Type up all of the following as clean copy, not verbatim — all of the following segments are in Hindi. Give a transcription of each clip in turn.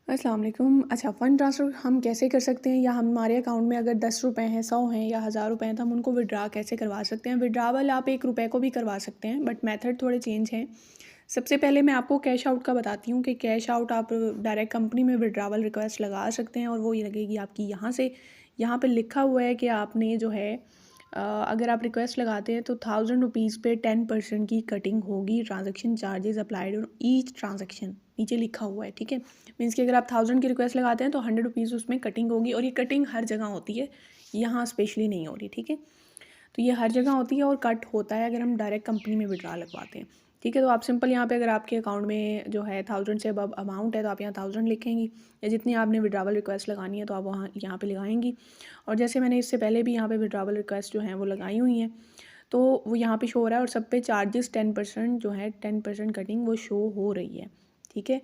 अस्सलाम वालेकुम। अच्छा, फ़ंड ट्रांसफ़र हम कैसे कर सकते हैं, या हमारे अकाउंट में अगर 10 रुपए हैं, 100 हैं या 1000 रुपए हैं, तो हम उनको विड्रा कैसे करवा सकते हैं। विड्रावल आप 1 रुपए को भी करवा सकते हैं, बट मेथड थोड़े चेंज हैं। सबसे पहले मैं आपको कैश आउट का बताती हूँ कि कैश आउट आप डायरेक्ट कंपनी में विड्रावल रिक्वेस्ट लगा सकते हैं, और वो ये लगेगी आपकी यहाँ से। यहाँ पे लिखा हुआ है कि आपने जो है अगर आप रिक्वेस्ट लगाते हैं तो 1000 रुपीज़ पे 10% की कटिंग होगी। Transaction charges applied on each transaction, नीचे लिखा हुआ है, ठीक है। मीन्स कि अगर आप 1000 की रिक्वेस्ट लगाते हैं तो 100 रुपीज़ उसमें कटिंग होगी, और ये कटिंग हर जगह होती है, यहाँ स्पेशली नहीं हो रही, ठीक है। तो ये हर जगह होती है और कट होता है अगर हम डायरेक्ट कंपनी में विड्रा लगवाते हैं, ठीक है। तो आप सिंपल यहाँ पे अगर आपके अकाउंट में जो है 1000 से अब अमाउंट है तो आप यहाँ 1000 लिखेंगी, या जितनी आपने विड्रावल रिक्वेस्ट लगानी है तो आप वहाँ यहाँ पे लगाएंगी। और जैसे मैंने इससे पहले भी यहाँ पे विड्रावल रिक्वेस्ट जो हैं वो लगाई हुई हैं, तो वो यहाँ पे शो हो रहा है, और सब पे चार्जेस 10% जो है 10% कटिंग वो शो हो रही है, ठीक है।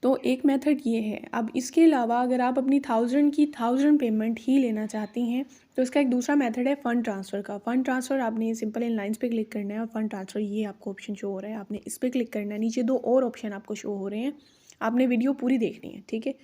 तो एक मेथड ये है। अब इसके अलावा अगर आप अपनी 1000 की 1000 पेमेंट ही लेना चाहती हैं, तो इसका एक दूसरा मेथड है फ़ंड ट्रांसफ़र का। फ़ंड ट्रांसफ़र आपने सिंपल इन लाइन्स पे क्लिक करना है, और फ़ंड ट्रांसफ़र ये आपको ऑप्शन शो हो रहा है, आपने इस पे क्लिक करना है। नीचे 2 और ऑप्शन आपको शो हो रहे हैं, आपने वीडियो पूरी देखनी है, ठीक है।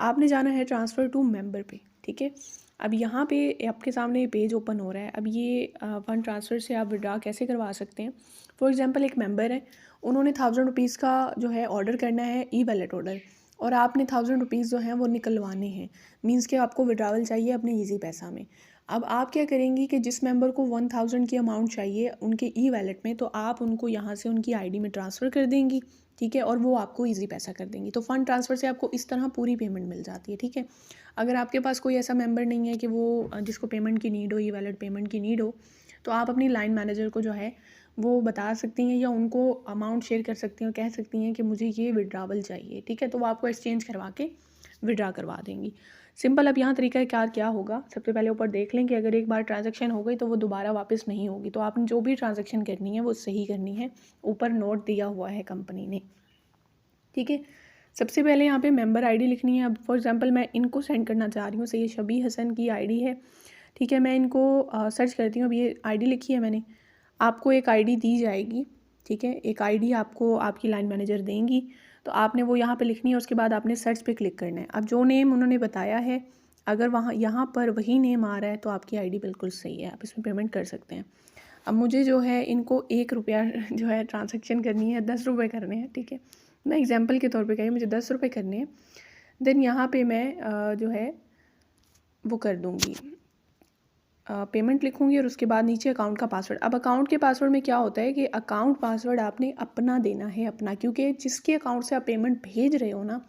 आपने जाना है ट्रांसफ़र टू मेंबर पे, ठीक है। अब यहाँ पे आपके सामने ये पेज ओपन हो रहा है। अब ये फ़ंड ट्रांसफ़र से आप विड्रा कैसे करवा सकते हैं। फॉर एग्ज़ाम्पल एक मेंबर है, उन्होंने 1000 रुपीज़ का जो है ऑर्डर करना है, ई वैलेट ऑर्डर, और आपने 1000 रुपीज़ जो हैं वो निकलवाने हैं। मीन्स कि आपको विड्रावल चाहिए अपने ईजी पैसा में। अब आप क्या करेंगी कि जिस मेंबर को 1000 की अमाउंट चाहिए उनके ई वैलेट में, तो आप उनको यहाँ से उनकी आईडी में ट्रांसफ़र कर देंगी, ठीक है, और वो आपको ईजी पैसा कर देंगी। तो फ़ंड ट्रांसफ़र से आपको इस तरह पूरी पेमेंट मिल जाती है, ठीक है। अगर आपके पास कोई ऐसा मेंबर नहीं है कि वो जिसको पेमेंट की नीड हो, ई वैलेट पेमेंट की नीड हो, तो आप अपनी लाइन मैनेजर को जो है वो बता सकती हैं, या उनको अमाउंट शेयर कर सकती हैं और कह सकती हैं कि मुझे ये विड्रावल चाहिए, ठीक है। तो वो आपको एक्सचेंज करवा के विड्रा करवा देंगी। सिंपल। अब यहाँ तरीका कार क्या होगा, सबसे पहले ऊपर देख लें कि अगर एक बार ट्रांजैक्शन हो गई तो वो दोबारा वापस नहीं होगी। तो आपने जो भी ट्रांजैक्शन करनी है वो सही करनी है, ऊपर नोट दिया हुआ है कंपनी ने, ठीक है। सबसे पहले यहाँ पे मेंबर आईडी लिखनी है। अब फॉर एग्जांपल मैं इनको सेंड करना चाह रही हूँ, सही शबी हसन की आईडी है, ठीक है। मैं इनको सर्च करती हूँ। अब ये आईडी लिखी है मैंने, आपको एक आईडी दी जाएगी, ठीक है। एक आईडी आपको आपकी लाइन मैनेजर देंगी, तो आपने वो यहाँ पे लिखनी है। उसके बाद आपने सर्च पे क्लिक करना है। अब जो नेम उन्होंने बताया है, अगर वहाँ यहाँ पर वही नेम आ रहा है तो आपकी आईडी बिल्कुल सही है, आप इसमें पेमेंट कर सकते हैं। अब मुझे जो है इनको 1 रुपया जो है ट्रांजेक्शन करनी है, 10 रुपये करने हैं, ठीक है। मैं एग्जाम्पल के तौर पे कही, मुझे 10 रुपये करने हैं। देन यहाँ पे मैं जो है वो कर दूँगी, पेमेंट लिखूँगी, और उसके बाद नीचे अकाउंट का पासवर्ड। अब अकाउंट के पासवर्ड में क्या होता है कि अकाउंट पासवर्ड आपने अपना देना है, अपना, क्योंकि जिसके अकाउंट से आप पेमेंट भेज रहे हो ना,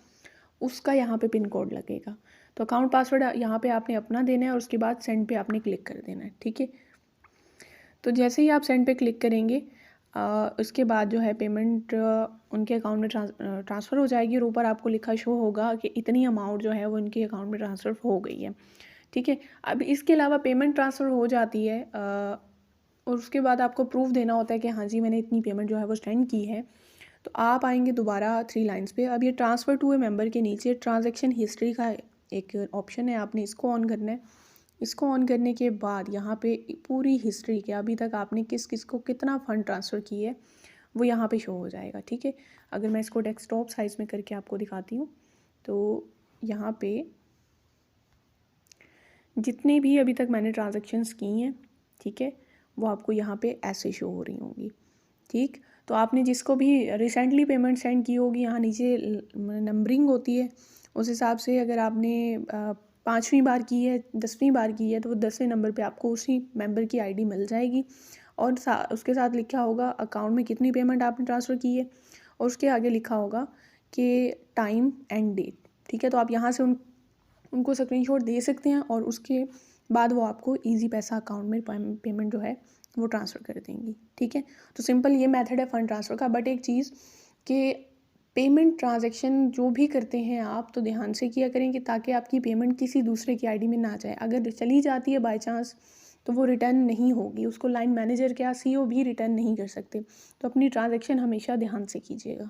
उसका यहाँ पे पिन कोड लगेगा। तो अकाउंट पासवर्ड यहाँ पे आपने अपना देना है, और उसके बाद सेंड पे आपने क्लिक कर देना है, ठीक है। तो जैसे ही आप सेंड पे क्लिक करेंगे, उसके बाद जो है पेमेंट उनके अकाउंट में ट्रांसफ़र हो जाएगी, और ऊपर आपको लिखा शो होगा कि इतनी अमाउंट जो है वो इनके अकाउंट में ट्रांसफ़र हो गई है, ठीक है। अब इसके अलावा पेमेंट ट्रांसफ़र हो जाती है, और उसके बाद आपको प्रूफ देना होता है कि हाँ जी मैंने इतनी पेमेंट जो है वो सेंड की है। तो आप आएंगे दोबारा 3 लाइन्स पे। अब ये ट्रांसफ़र टू ए मेंबर के नीचे ट्रांजैक्शन हिस्ट्री का एक ऑप्शन है, आपने इसको ऑन करना है। इसको ऑन करने के बाद यहाँ पे पूरी हिस्ट्री के अभी तक आपने किस किस को कितना फ़ंड ट्रांसफ़र किए है वो यहाँ पे शो हो जाएगा, ठीक है। अगर मैं इसको डेस्कटॉप साइज़ में करके आपको दिखाती हूँ, तो यहाँ पे जितने भी अभी तक मैंने ट्रांजैक्शंस की हैं, ठीक है, वो आपको यहाँ पे ऐसे शो हो रही होंगी, ठीक। तो आपने जिसको भी रिसेंटली पेमेंट सेंड की होगी, यहाँ नीचे नंबरिंग होती है, उस हिसाब से अगर आपने 5वीं बार की है, 10वीं बार की है, तो वो 10वें नंबर पे आपको उसी मेंबर की आईडी मिल जाएगी, और उसके साथ लिखा होगा अकाउंट में कितनी पेमेंट आपने ट्रांसफ़र की है, और उसके आगे लिखा होगा कि टाइम एंड डेट, ठीक है। तो आप यहाँ से उनको स्क्रीनशॉट दे सकते हैं, और उसके बाद वो आपको इजी पैसा अकाउंट में पेमेंट जो है वो ट्रांसफ़र कर देंगी, ठीक है। तो सिंपल ये मेथड है फ़ंड ट्रांसफ़र का। बट एक चीज़ कि पेमेंट ट्रांजैक्शन जो भी करते हैं आप, तो ध्यान से किया करें कि ताकि आपकी पेमेंट किसी दूसरे की आईडी में ना जाए। अगर चली जाती है बाय चांस, तो वो रिटर्न नहीं होगी, उसको लाइन मैनेजर क्या सीईओ भी रिटर्न नहीं कर सकते। तो अपनी ट्रांजैक्शन हमेशा ध्यान से कीजिएगा।